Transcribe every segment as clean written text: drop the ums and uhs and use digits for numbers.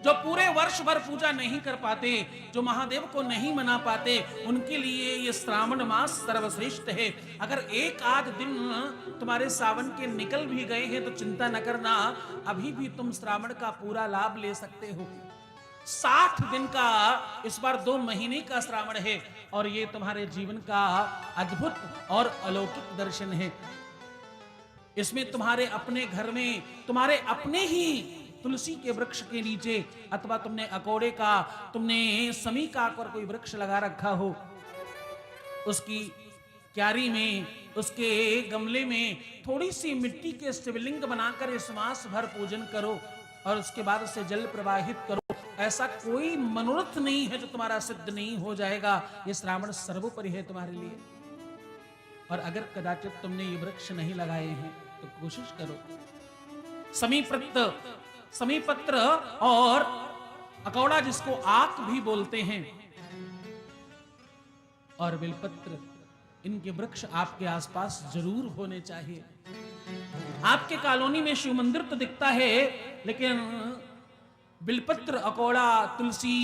जो पूरे वर्ष भर पूजा नहीं कर पाते, जो महादेव को नहीं मना पाते, उनके लिए ये श्रावण मास सर्वश्रेष्ठ है। अगर एक आध दिन तुम्हारे सावन के निकल भी गए हैं तो चिंता न करना, अभी भी तुम श्रावण का पूरा लाभ ले सकते हो। 60 दिन का इस बार 2 महीने का श्रावण है और ये तुम्हारे जीवन का अद्भुत और अलौकिक दर्शन है। इसमें तुम्हारे अपने घर में, तुम्हारे अपने ही तुलसी के वृक्ष के नीचे, अथवा तुमने अकोड़े का, तुमने समी का पर कोई वृक्ष लगा रखा हो, उसकी क्यारी में, उसके गमले में थोड़ी सी मिट्टी के शिवलिंग बनाकर इस मास भर पूजन करो और उसके बाद उसे जल प्रवाहित करो। ऐसा कोई मनोरथ नहीं है जो तुम्हारा सिद्ध नहीं हो जाएगा। ये श्रावण सर्वोपरि है तुम्हारे लिए। और अगर कदाचित तुमने ये वृक्ष नहीं लगाए हैं तो कोशिश करो, समीपत्र और अकौड़ा जिसको आक भी बोलते हैं, और बिलपत्र, इनके वृक्ष आपके आसपास जरूर होने चाहिए। आपके कॉलोनी में शिव मंदिर तो दिखता है, लेकिन बिलपत्र, अकौड़ा, तुलसी,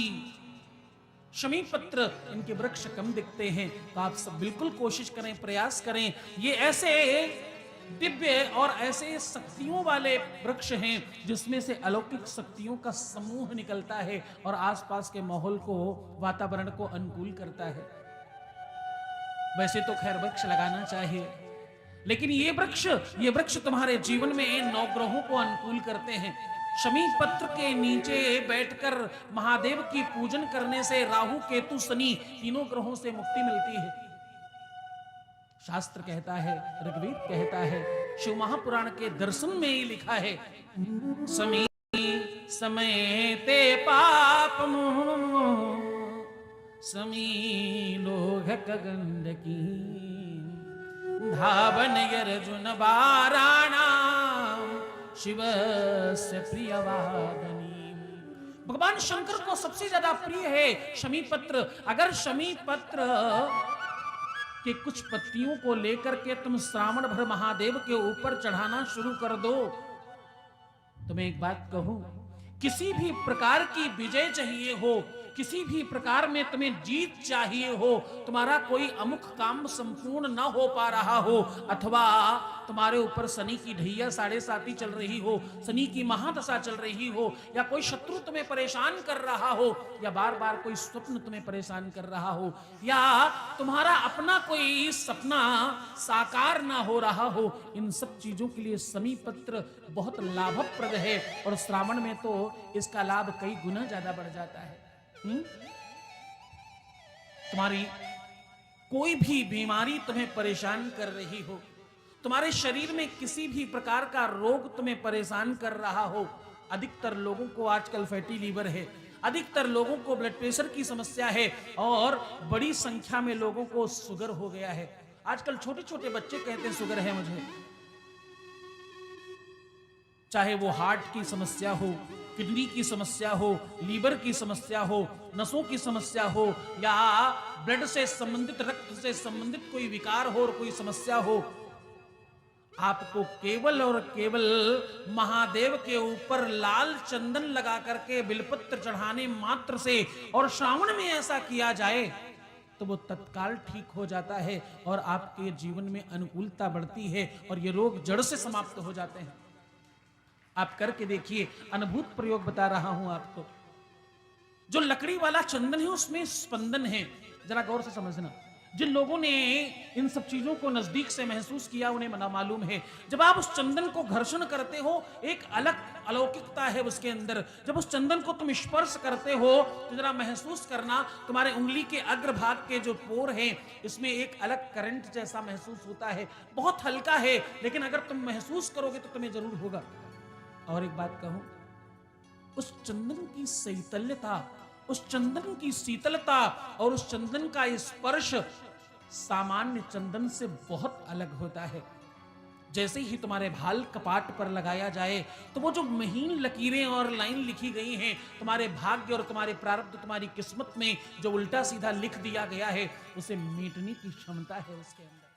शमीपत्र, इनके वृक्ष कम दिखते हैं। तो आप सब बिल्कुल कोशिश करें, प्रयास करें। ये ऐसे दिव्य और ऐसे शक्तियों वाले वृक्ष हैं जिसमें से अलौकिक शक्तियों का समूह निकलता है और आसपास के माहौल को, वातावरण को अनुकूल करता है। वैसे तो खैर वृक्ष लगाना चाहिए, लेकिन ये वृक्ष तुम्हारे जीवन में 9 ग्रहों को अनुकूल करते हैं। शमी पत्र के नीचे बैठकर महादेव की पूजन करने से राहु, केतु, शनि, तीनों ग्रहों से मुक्ति मिलती है। शास्त्र कहता है, ऋग्वेद कहता है, शिव महापुराण के दर्शन में ही लिखा है, समी समय ते पाप समी लोग गंड की धावन अर्जुन बाराणा शिव से प्रियवादनी। भगवान शंकर को सबसे ज्यादा प्रिय है शमी पत्र। अगर शमी पत्र के कुछ पत्तियों को लेकर के तुम श्रावण भर महादेव के ऊपर चढ़ाना शुरू कर दो, तुम्हें एक बात कहूं, किसी भी प्रकार की विजय चाहिए हो, किसी भी प्रकार में तुम्हें जीत चाहिए हो, तुम्हारा कोई अमुक काम संपूर्ण न हो पा रहा हो, अथवा तुम्हारे ऊपर शनि की ढैया 7.5 चल रही हो, शनि की महादशा चल रही हो, या कोई शत्रु तुम्हें परेशान कर रहा हो, या बार बार कोई स्वप्न तुम्हें परेशान कर रहा हो, या तुम्हारा अपना कोई सपना साकार ना हो रहा हो, इन सब चीजों के लिए शमी पत्र बहुत लाभप्रद है। और श्रावण में तो इसका लाभ कई गुना ज्यादा बढ़ जाता है। तुम्हारी कोई भी बीमारी तुम्हें परेशान कर रही हो, तुम्हारे शरीर में किसी भी प्रकार का रोग तुम्हें परेशान कर रहा हो, अधिकतर लोगों को आजकल फैटी लीवर है, अधिकतर लोगों को ब्लड प्रेशर की समस्या है, और बड़ी संख्या में लोगों को शुगर हो गया है। आजकल छोटे छोटे बच्चे कहते हैं शुगर है मुझे। चाहे वो हार्ट की समस्या हो, किडनी की समस्या हो, लीवर की समस्या हो, नसों की समस्या हो, या ब्लड से संबंधित, रक्त से संबंधित कोई विकार हो और कोई समस्या हो, आपको केवल और केवल महादेव के ऊपर लाल चंदन लगा करके बिलपत्र चढ़ाने मात्र से, और श्रावण में ऐसा किया जाए तो वो तत्काल ठीक हो जाता है और आपके जीवन में अनुकूलता बढ़ती है और ये रोग जड़ से समाप्त हो जाते हैं। आप करके देखिए, अनुभूत प्रयोग बता रहा हूं आपको। जो लकड़ी वाला चंदन है उसमें स्पंदन है, जरा गौर से समझना। जिन लोगों ने इन सब चीजों को नजदीक से महसूस किया उन्हें मना मालूम है। जब आप उस चंदन को घर्षण करते हो, एक अलग अलौकिकता है उसके अंदर। जब उस चंदन को तुम स्पर्श करते हो तो जरा महसूस करना, तुम्हारे उंगली के अग्रभाग के जो पोर हैं इसमें एक अलग करंट जैसा महसूस होता है। बहुत हल्का है, लेकिन अगर तुम महसूस करोगे तो तुम्हें जरूर होगा। और एक बात कहूं, उस चंदन की शीतलता, उस चंदन की शीतलता और उस चंदन का स्पर्श सामान्य चंदन से बहुत अलग होता है। जैसे ही तुम्हारे भाल कपाट पर लगाया जाए तो वो जो महीन लकीरें और लाइन लिखी गई हैं, तुम्हारे भाग्य और तुम्हारे प्रारब्ध, तुम्हारी किस्मत में जो उल्टा सीधा लिख दिया गया है, उसे मीटने की क्षमता है उसके अंदर।